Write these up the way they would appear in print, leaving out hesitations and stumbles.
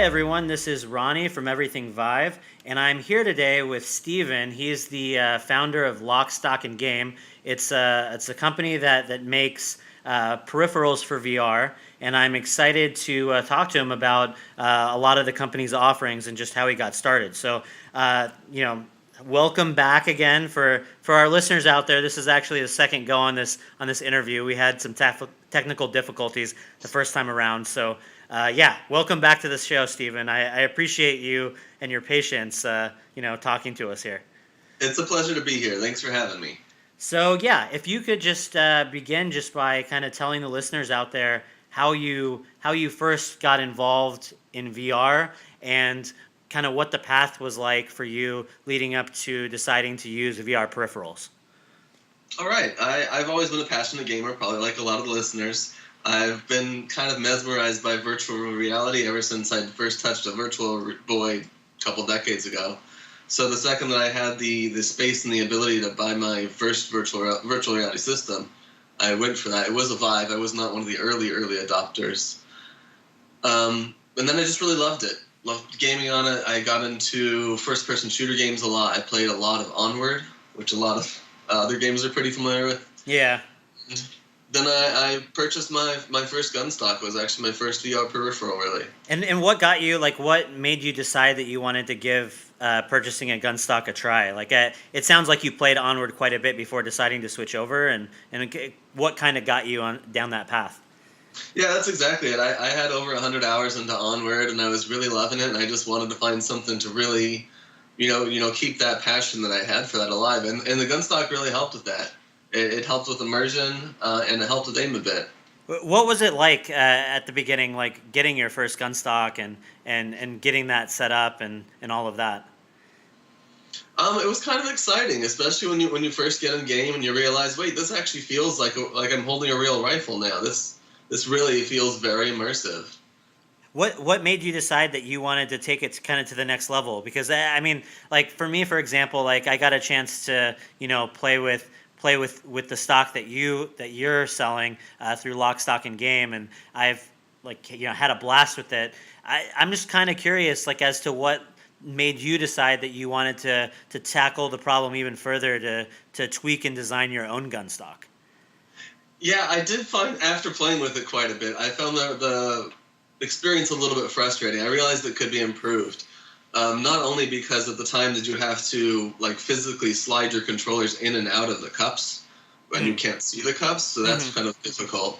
Hi everyone, this is Ronnie from Everything Vive, and I'm here today with Stephen. He's the founder of Lock, Stock, and Game. It's a company that makes peripherals for VR, and I'm excited to talk to him about a lot of the company's offerings and just how he got started. So, welcome back again for our listeners out there. This is actually the second go on this interview. We had some technical difficulties the first time around, so. Welcome back to the show, Stephen. I appreciate you and your patience, talking to us here. It's a pleasure to be here. Thanks for having me. So, if you could just begin just by kind of telling the listeners out there how you first got involved in VR and kind of what the path was like for you leading up to deciding to use VR peripherals. All right. I've always been a passionate gamer, probably like a lot of the listeners. I've been kind of mesmerized by virtual reality ever since I first touched a Virtual Boy a couple decades ago. So the second that I had the space and the ability to buy my first virtual reality system, I went for that. It was a Vive. I was not one of the early adopters. And then I just really loved it. Loved gaming on it. I got into first-person shooter games a lot. I played a lot of Onward, which a lot of other games are pretty familiar with. Yeah. Then I purchased my first gun stock. It was actually my first VR peripheral, really. And what got you, what made you decide that you wanted to give purchasing a gun stock a try? It sounds like you played Onward quite a bit before deciding to switch over, and what kind of got you down that path? Yeah, that's exactly it. I had over 100 hours into Onward, and I was really loving it, and I just wanted to find something to really, keep that passion that I had for that alive. And the gun stock really helped with that. It helped with immersion, and it helped with aim a bit. What was it like at the beginning, like getting your first gun stock and getting that set up and all of that? It was kind of exciting, especially when you first get in game and you realize, wait, this actually feels like I'm holding a real rifle now. This really feels very immersive. What made you decide that you wanted to take it kind of to the next level? Because for me, for example, I got a chance to play with the stock that you're selling through Lock, Stock, and Game, and I've had a blast with it. I'm just kind of curious, as to what made you decide that you wanted to tackle the problem even further, to tweak and design your own gun stock. Yeah, I did find, after playing with it quite a bit, I found the experience a little bit frustrating. I realized it could be improved. Not only because at the time did you have to physically slide your controllers in and out of the cups when you can't see the cups, so that's kind of difficult.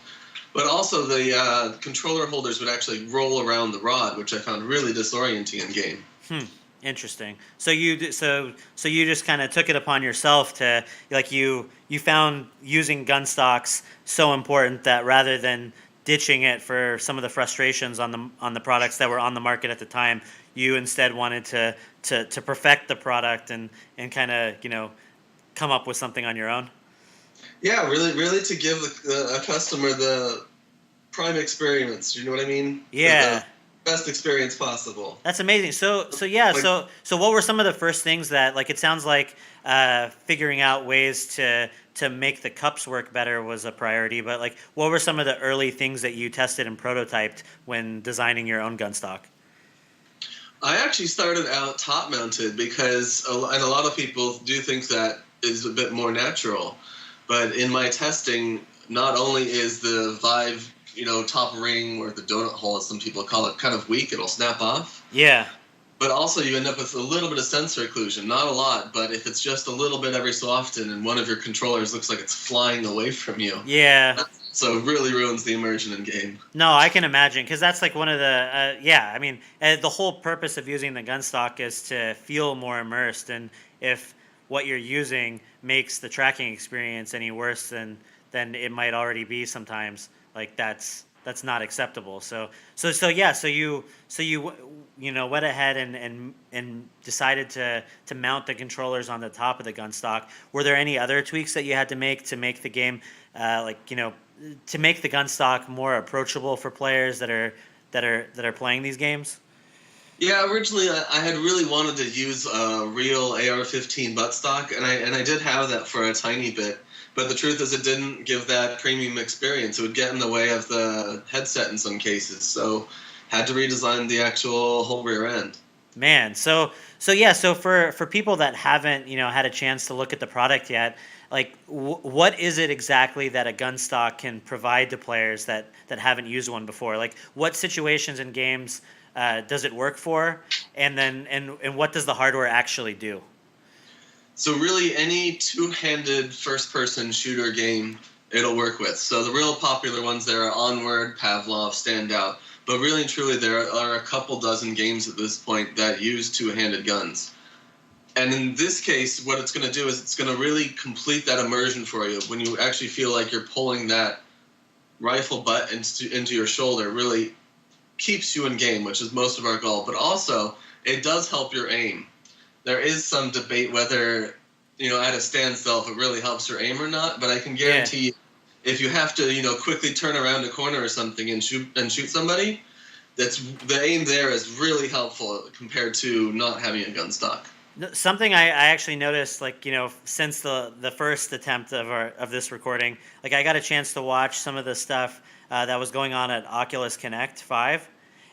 But also the controller holders would actually roll around the rod, which I found really disorienting in game. Interesting. So you just kind of took it upon yourself to you found using gun stocks so important that rather than ditching it for some of the frustrations on the products that were on the market at the time, you instead wanted to perfect the product and kind of come up with something on your own. Yeah, really to give a customer the prime experience. Do you know what I mean? Yeah. The best experience possible. That's amazing. So what were some of the first things that it sounds like figuring out ways to make the cups work better was a priority, but what were some of the early things that you tested and prototyped when designing your own gun stock? I actually started out top mounted because a lot of people do think that is a bit more natural, but in my testing, not only is the Vive top ring, or the donut hole as some people call it, kind of weak, it'll snap off. Yeah. But also you end up with a little bit of sensor occlusion, not a lot, but if it's just a little bit every so often and one of your controllers looks like it's flying away from you. Yeah. So it really ruins the immersion in game. No, I can imagine, because that's one of the, the whole purpose of using the gun stock is to feel more immersed, and if what you're using makes the tracking experience any worse than it might already be sometimes, that's not acceptable. So you went ahead and decided to mount the controllers on the top of the gun stock. Were there any other tweaks that you had to make the game, to make the gun stock more approachable for players that are playing these games? Yeah, originally I had really wanted to use a real AR-15 buttstock, and I did have that for a tiny bit. But the truth is, it didn't give that premium experience. It would get in the way of the headset in some cases. So had to redesign the actual whole rear end. Man, so for people that haven't had a chance to look at the product yet, like what is it exactly that a gun stock can provide to players that haven't used one before? Like what situations in games does it work for, and then and what does the hardware actually do? So really, any two-handed first-person shooter game it'll work with. So the real popular ones there are Onward, Pavlov, stand out. But really and truly, there are a couple dozen games at this point that use two-handed guns. And in this case, what it's going to do is it's going to really complete that immersion for you. When you actually feel like you're pulling that rifle butt into your shoulder, it really keeps you in game, which is most of our goal. But also, it does help your aim. There is some debate whether, at a standstill, if it really helps your aim or not. But I can guarantee you, if you have to, quickly turn around a corner or something and shoot somebody, the aim there is really helpful compared to not having a gun stock. Something I actually noticed, like since the first attempt of this recording, like I got a chance to watch some of the stuff that was going on at Oculus Connect 5,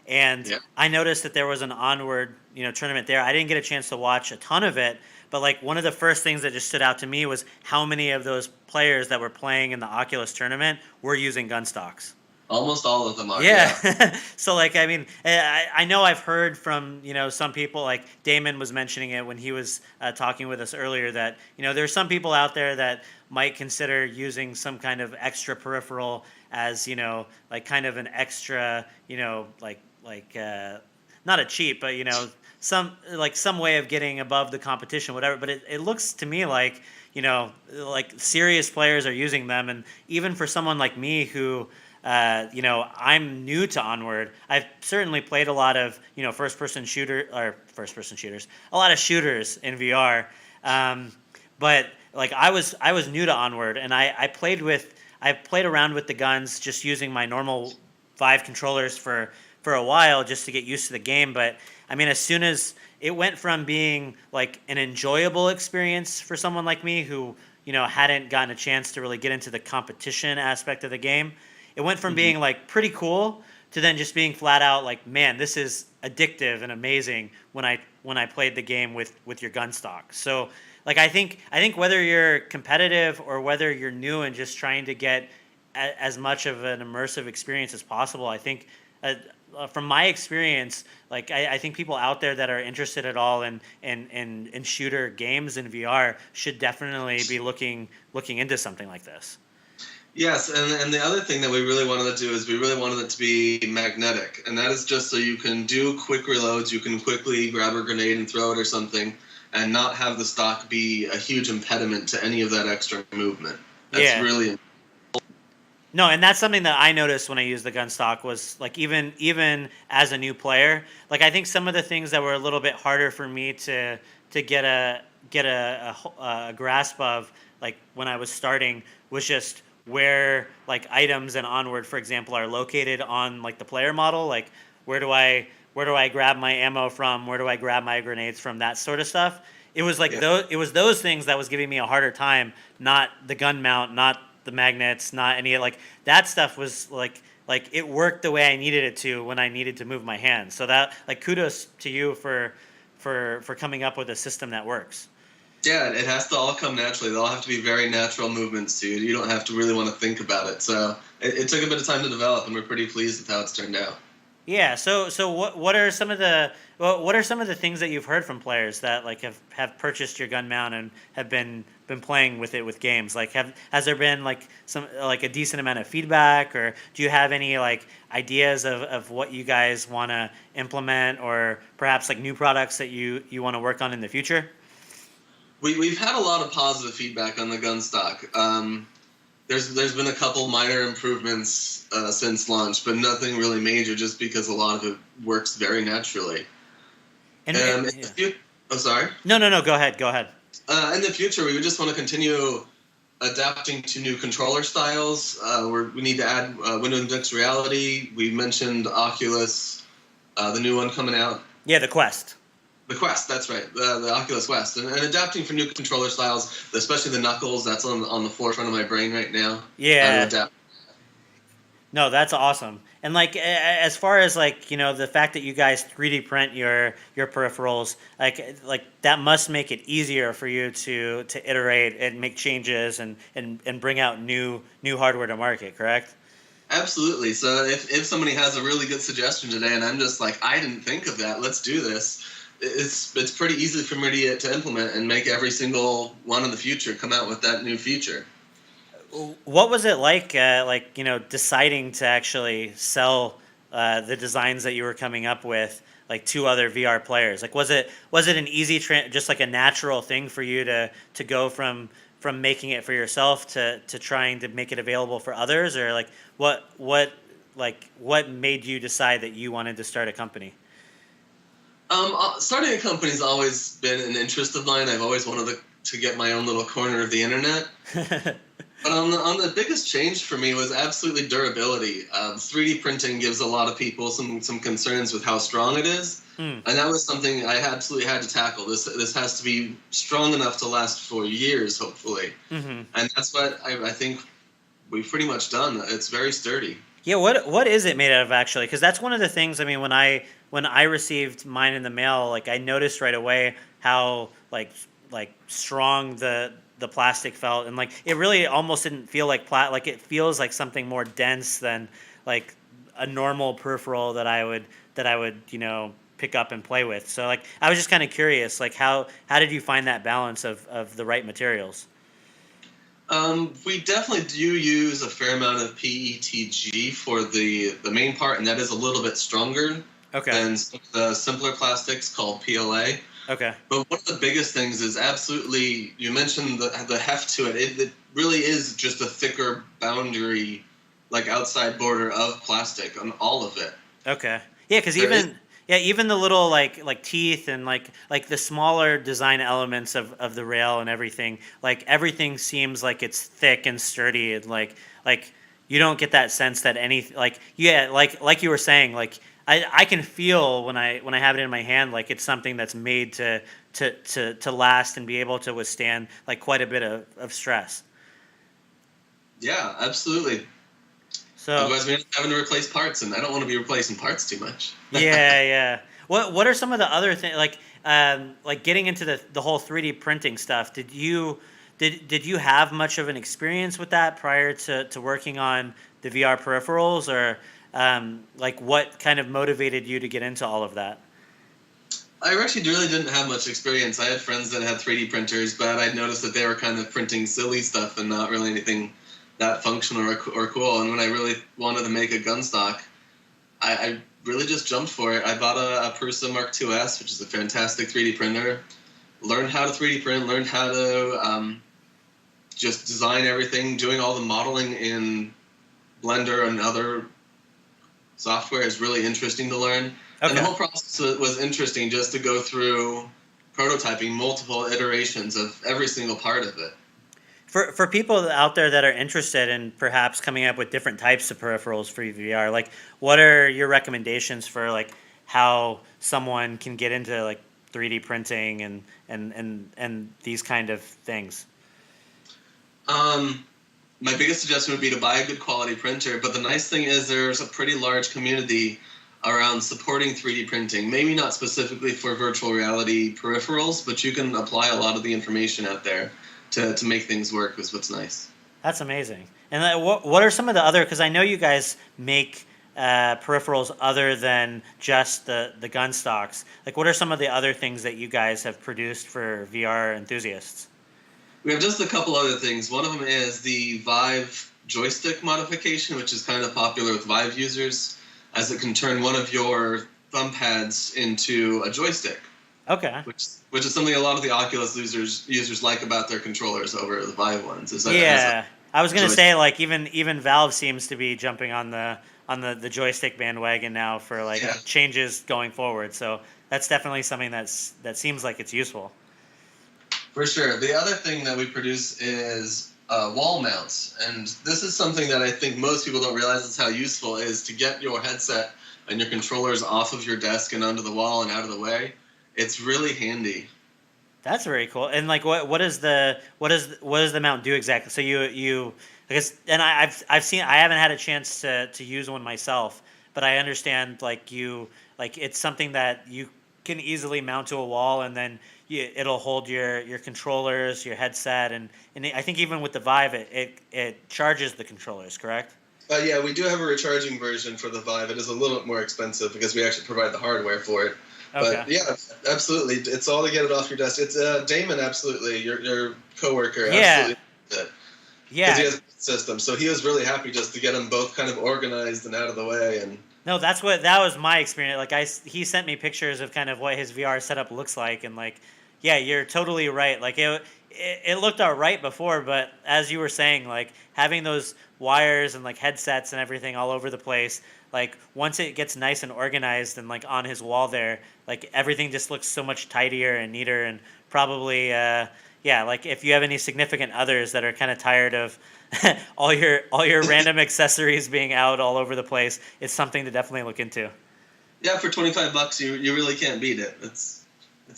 and I noticed that there was an Onward tournament there. I didn't get a chance to watch a ton of it, but like one of the first things that just stood out to me was how many of those players that were playing in the Oculus tournament were using gun stocks. Almost all of them are. Yeah. So like, I mean, I know I've heard from, some people, like Damon was mentioning it when he was talking with us earlier, that, there's some people out there that might consider using some kind of extra peripheral as, like kind of an extra, not a cheat, but, some way of getting above the competition, whatever. But it looks to me like, like serious players are using them. And even for someone like me who, I'm new to Onward. I've certainly played a lot of, first-person shooters, a lot of shooters in VR. But like I was new to Onward, and I played around with the guns just using my normal Vive controllers for a while just to get used to the game. But I mean, as soon as it went from being like an enjoyable experience for someone like me who, hadn't gotten a chance to really get into the competition aspect of the game, it went from being like pretty cool to then just being flat out like, man, this is addictive and amazing when I played the game with your gun stock. So like I think whether you're competitive or whether you're new and just trying to get as much of an immersive experience as possible, I think from my experience, like I think people out there that are interested at all in shooter games in VR should definitely be looking into something like this. Yes, and the other thing that we really wanted to do is we really wanted it to be magnetic, and that is just so you can do quick reloads, you can quickly grab a grenade and throw it or something, and not have the stock be a huge impediment to any of that extra movement. That's really No, and that's something that I noticed when I used the gun stock was like even as a new player, like I think some of the things that were a little bit harder for me to get a grasp of, like when I was starting, was just where like items and Onward, for example, are located on like the player model. Like where do I grab my ammo from? Where do I grab my grenades from? That sort of stuff. It was like those things that was giving me a harder time, not the gun mount, not the magnets, not any like that stuff was like it worked the way I needed it to when I needed to move my hands. So that, like, kudos to you for coming up with a system that works. Yeah, it has to all come naturally. They all have to be very natural movements, dude. You don't have to really want to think about it. So it took a bit of time to develop, and we're pretty pleased with how it's turned out. Yeah. So what are some of the things that you've heard from players that like have purchased your gun mount and have been playing with it with games? Like has there been like some like a decent amount of feedback, or do you have any like ideas of what you guys want to implement, or perhaps like new products that you want to work on in the future? We've had a lot of positive feedback on the gun stock. There's been a couple minor improvements since launch, but nothing really major, just because a lot of it works very naturally. Sorry? No, go ahead. In the future, we would just want to continue adapting to new controller styles. We need to add Windows Mixed Reality. We mentioned Oculus, the new one coming out. Yeah, the Quest. The Quest, that's right, the Oculus Quest, and adapting for new controller styles, especially the Knuckles. That's on the forefront of my brain right now. Yeah. No, that's awesome. And like as far as like, the fact that you guys 3D print your peripherals, like that must make it easier for you to iterate and make changes and bring out new hardware to market, correct? Absolutely. So if somebody has a really good suggestion today, and I'm just like, I didn't think of that, let's do this. It's pretty easy for me to implement and make every single one in the future come out with that new feature. What was it like, deciding to actually sell the designs that you were coming up with, like to other VR players? Like, was it an easy, just like a natural thing for you to go from making it for yourself to trying to make it available for others, or like what made you decide that you wanted to start a company? Starting a company's always been an interest of mine. I've always wanted to get my own little corner of the internet. But on the biggest change for me was absolutely durability. 3D printing gives a lot of people some concerns with how strong it is, Hmm. and that was something I absolutely had to tackle. This has to be strong enough to last for years, hopefully, Hmm. and that's what I think we've pretty much done. It's very sturdy. Yeah, what is it made out of actually? Because that's one of the things. I mean, when I received mine in the mail, like I noticed right away how like strong the plastic felt, and like it really almost didn't feel like like it feels like something more dense than like a normal peripheral that I would pick up and play with. So like I was just kind of curious, like how did you find that balance of the right materials? We definitely do use a fair amount of PETG for the main part, and that is a little bit stronger Okay, than the simpler plastics called PLA. okay, But one of the biggest things is absolutely, you mentioned the heft to it. It really is just a thicker boundary, like outside border of plastic on all of it. okay. Yeah, because There is, even the little like teeth and like the smaller design elements of the rail and everything, like everything seems like it's thick and sturdy, and like you don't get that sense that any like yeah like you were saying, like I can feel when I have it in my hand, like it's something that's made to last and be able to withstand like quite a bit of stress. yeah, absolutely. So Otherwise, we end up having to replace parts, and I don't want to be replacing parts too much. yeah, yeah. What are some of the other things like getting into the whole 3D printing stuff? Did you have much of an experience with that prior to working on the VR peripherals, or like what kind of motivated you to get into all of that? I actually really didn't have much experience. I had friends that had 3D printers, but I noticed that they were kind of printing silly stuff and not really anything that functional or cool. And when I really wanted to make a gun stock, I really just jumped for it. I bought a Prusa Mark IIs, which is a fantastic 3D printer. Learned how to 3D print, learned how to just design everything, doing all the modeling in Blender and other software is really interesting to learn. And the Okay. whole process was interesting just to go through prototyping multiple iterations of every single part of it. For people out there that are interested in perhaps coming up with different types of peripherals for VR, like what are your recommendations for like how someone can get into like 3D printing and these kind of things? Um, my biggest suggestion would be to buy a good quality printer, but the nice thing is there's a pretty large community around supporting 3D printing. Maybe not specifically for virtual reality peripherals, but you can apply a lot of the information out there to make things work is what's nice. That's amazing. And what are some of the other? Because I know you guys make peripherals other than just the gun stocks. Like, what are some of the other things that you guys have produced for VR enthusiasts? We have just a couple other things. One of them is the Vive joystick modification, which is kind of popular with Vive users, as it can turn one of your thumb pads into a joystick, Okay. which is something a lot of the Oculus users like about their controllers over the Vive ones. Is that it has a Yeah, I was gonna joystick. say like even Valve seems to be jumping on the joystick bandwagon now for like Yeah, changes going forward. So that's definitely something that seems like it's useful. for sure. The other thing that we produce is wall mounts, and this is something that I think most people don't realize is how useful it is to get your headset and your controllers off of your desk and onto the wall and out of the way. It's really handy. That's very cool. And like, what does the mount do exactly? So I guess, and I've seen, I haven't had a chance to use one myself, but I understand like it's something that you can easily mount to a wall, and then it'll hold your controllers, your headset, and I think even with the Vive, it charges the controllers, correct? Yeah, we do have a recharging version for the Vive. It is a little bit more expensive because we actually provide the hardware for it. Okay. But yeah, absolutely, it's all to get it off your desk. It's Damon, absolutely, your coworker, Yeah. absolutely, because he Yeah. has a system. So he was really happy just to get them both kind of organized and out of the way. And No, that was my experience. Like he sent me pictures of kind of what his VR setup looks like, and like, yeah, you're totally right. Like it looked all right before, but as you were saying, like having those wires and like headsets and everything all over the place, like once it gets nice and organized and like on his wall there, like everything just looks so much tidier and neater, and probably yeah, like if you have any significant others that are kind of tired of all your random accessories being out all over the place, it's something to definitely look into. yeah, for $25, you really can't beat it. It's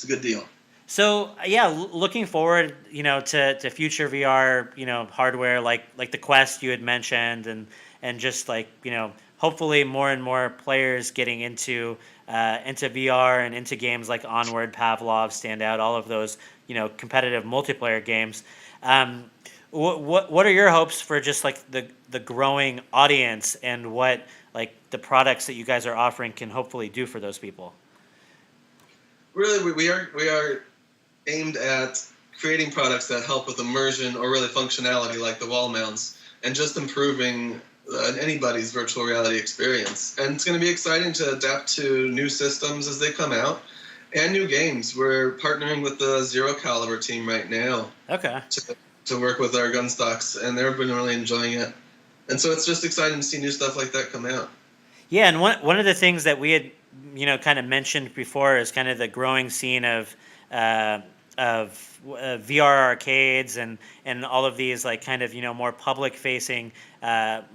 a good deal. So yeah, looking forward, to future VR, hardware like the Quest you had mentioned, and just like hopefully more and more players getting into VR and into games like Onward, Pavlov, Standout, all of those competitive multiplayer games. Um, what are your hopes for just like the growing audience, and what like the products that you guys are offering can hopefully do for those people? Really, we are aimed at creating products that help with immersion or really functionality like the wall mounts, and just improving anybody's virtual reality experience. And it's going to be exciting to adapt to new systems as they come out and new games. We're partnering with the Zero Caliber team right now Okay. to work with our gun stocks, and they've been really enjoying it. And so it's just exciting to see new stuff like that come out. Yeah, and one of the things that we had, kind of mentioned before is kind of the growing scene uh, of VR arcades and all of these like kind of more public facing,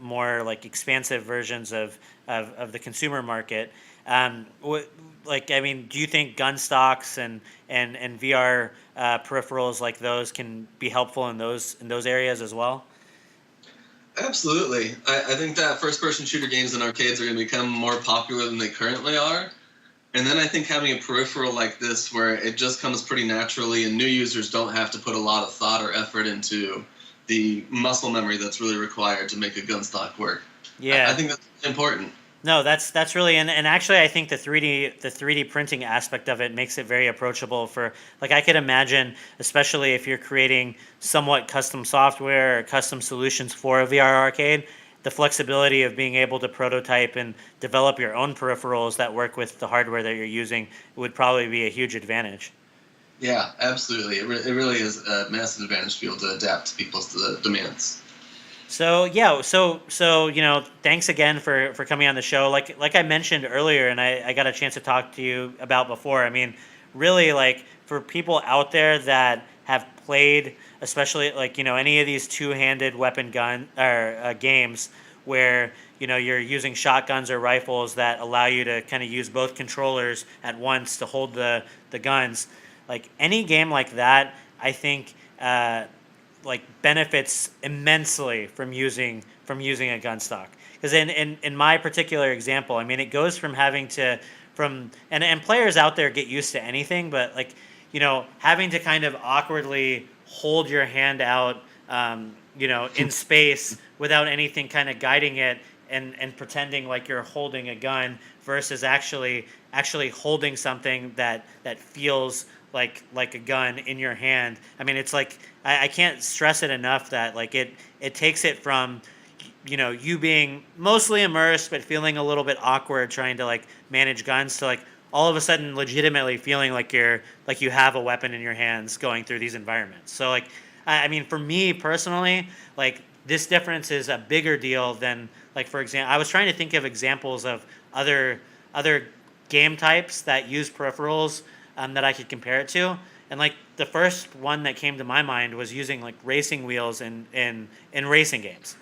more like expansive versions of the consumer market. Like, I mean, do you think gun stocks and VR peripherals like those can be helpful in those areas as well? Absolutely. I think that first-person shooter games in arcades are going to become more popular than they currently are. And then I think having a peripheral like this where it just comes pretty naturally and new users don't have to put a lot of thought or effort into the muscle memory that's really required to make a gun stock work. I Yeah. think that's important. No, that's really, and actually I think the 3D printing aspect of it makes it very approachable for, like, I could imagine, especially if you're creating somewhat custom software or custom solutions for a VR arcade, the flexibility of being able to prototype and develop your own peripherals that work with the hardware that you're using would probably be a huge advantage. Yeah, absolutely. It really is a massive advantage to be able to adapt to people's demands. So yeah, so thanks again for coming on the show. Like I mentioned earlier, and I got a chance to talk to you about before. I mean, really, like for people out there that have played, especially like any of these two-handed weapon gun or games where you're using shotguns or rifles that allow you to kind of use both controllers at once to hold the guns. Like any game like that, I think. Like benefits immensely from using a gun stock, because in my particular example, I mean, it goes from having to from and players out there get used to anything, but like having to kind of awkwardly hold your hand out, in space without anything kind of guiding it, and pretending like you're holding a gun versus actually holding something that feels like a gun in your hand. I mean, it's like I can't stress it enough that like it takes it from you being mostly immersed but feeling a little bit awkward trying to like manage guns to like all of a sudden legitimately feeling like you have a weapon in your hands going through these environments. So like I mean, for me personally, like this difference is a bigger deal than, like, for example, I was trying to think of examples of other game types that use peripherals, that I could compare it to. And like the first one that came to my mind was using like racing wheels in racing games.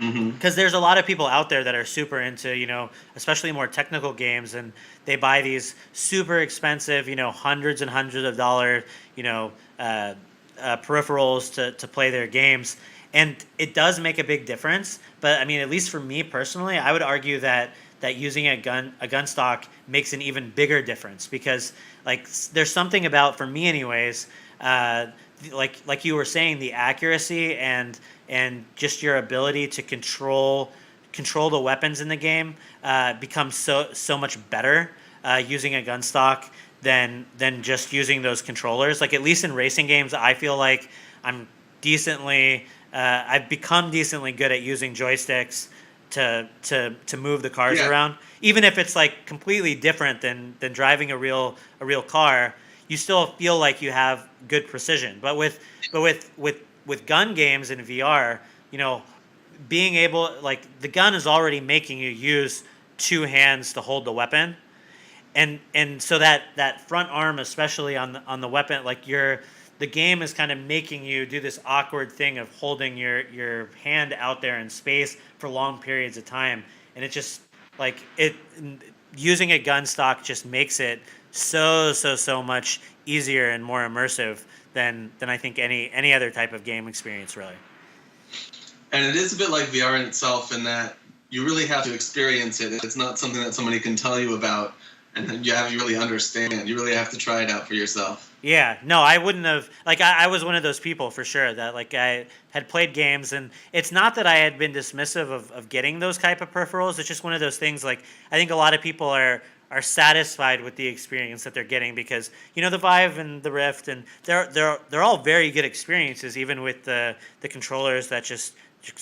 Because there's a lot of people out there that are super into, especially more technical games, and they buy these super expensive, hundreds and hundreds of dollars, peripherals to play their games. And it does make a big difference. But I mean, at least for me personally, I would argue that using a gun stock makes an even bigger difference, because like there's something about, for me anyways, like you were saying, the accuracy and just your ability to control the weapons in the game becomes so much better using a gun stock than just using those controllers. Like, at least in racing games, I feel like I've become decently good at using joysticks to move the cars around. Even if it's like completely different than driving a real car, you still feel like you have good precision. But with gun games in VR, being able, like, the gun is already making you use two hands to hold the weapon, and so that front arm, especially on the weapon, like the game is kind of making you do this awkward thing of holding your hand out there in space for long periods of time, and it just using a gun stock just makes it so much easier and more immersive than I think any other type of game experience, really. And it is a bit like VR in itself, in that you really have to experience it. It's not something that somebody can tell you about, and then you really understand. You really have to try it out for yourself. Yeah, no, I wouldn't have. Like, I was one of those people for sure that, like, I had played games, and it's not that I had been dismissive of getting those type of peripherals. It's just one of those things. Like, I think a lot of people are satisfied with the experience that they're getting, because the Vive and the Rift, and they're all very good experiences, even with the controllers that just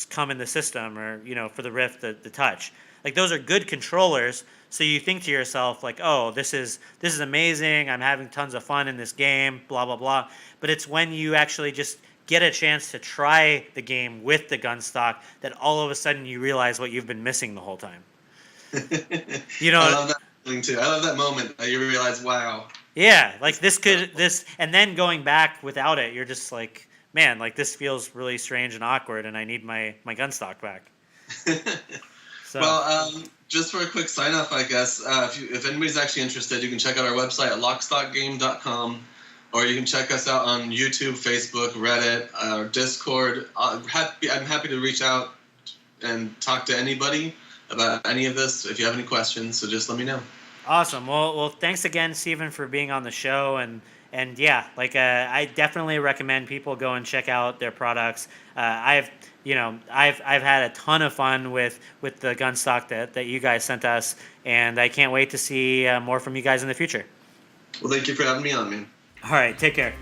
come in the system, or for the Rift, the Touch. Like, those are good controllers. So you think to yourself, like, oh, this is amazing. I'm having tons of fun in this game, blah, blah, blah. But it's when you actually just get a chance to try the game with the gun stock that all of a sudden you realize what you've been missing the whole time. I love that feeling too. I love that moment that you realize, wow. Yeah, like this, and then going back without it, you're just like, man, like, this feels really strange and awkward, and I need my gun stock back. So. Well, just for a quick sign off, I guess, if anybody's actually interested, you can check out our website at lockstockgame.com, or you can check us out on YouTube, Facebook, Reddit, or Discord. I'm happy to reach out and talk to anybody about any of this if you have any questions, so just let me know. Awesome. Well, thanks again, Stephen, for being on the show, and yeah, like, I definitely recommend people go and check out their products. I've had a ton of fun with the gun stock that you guys sent us, and I can't wait to see more from you guys in the future. Well, thank you for having me on, man. All right, take care.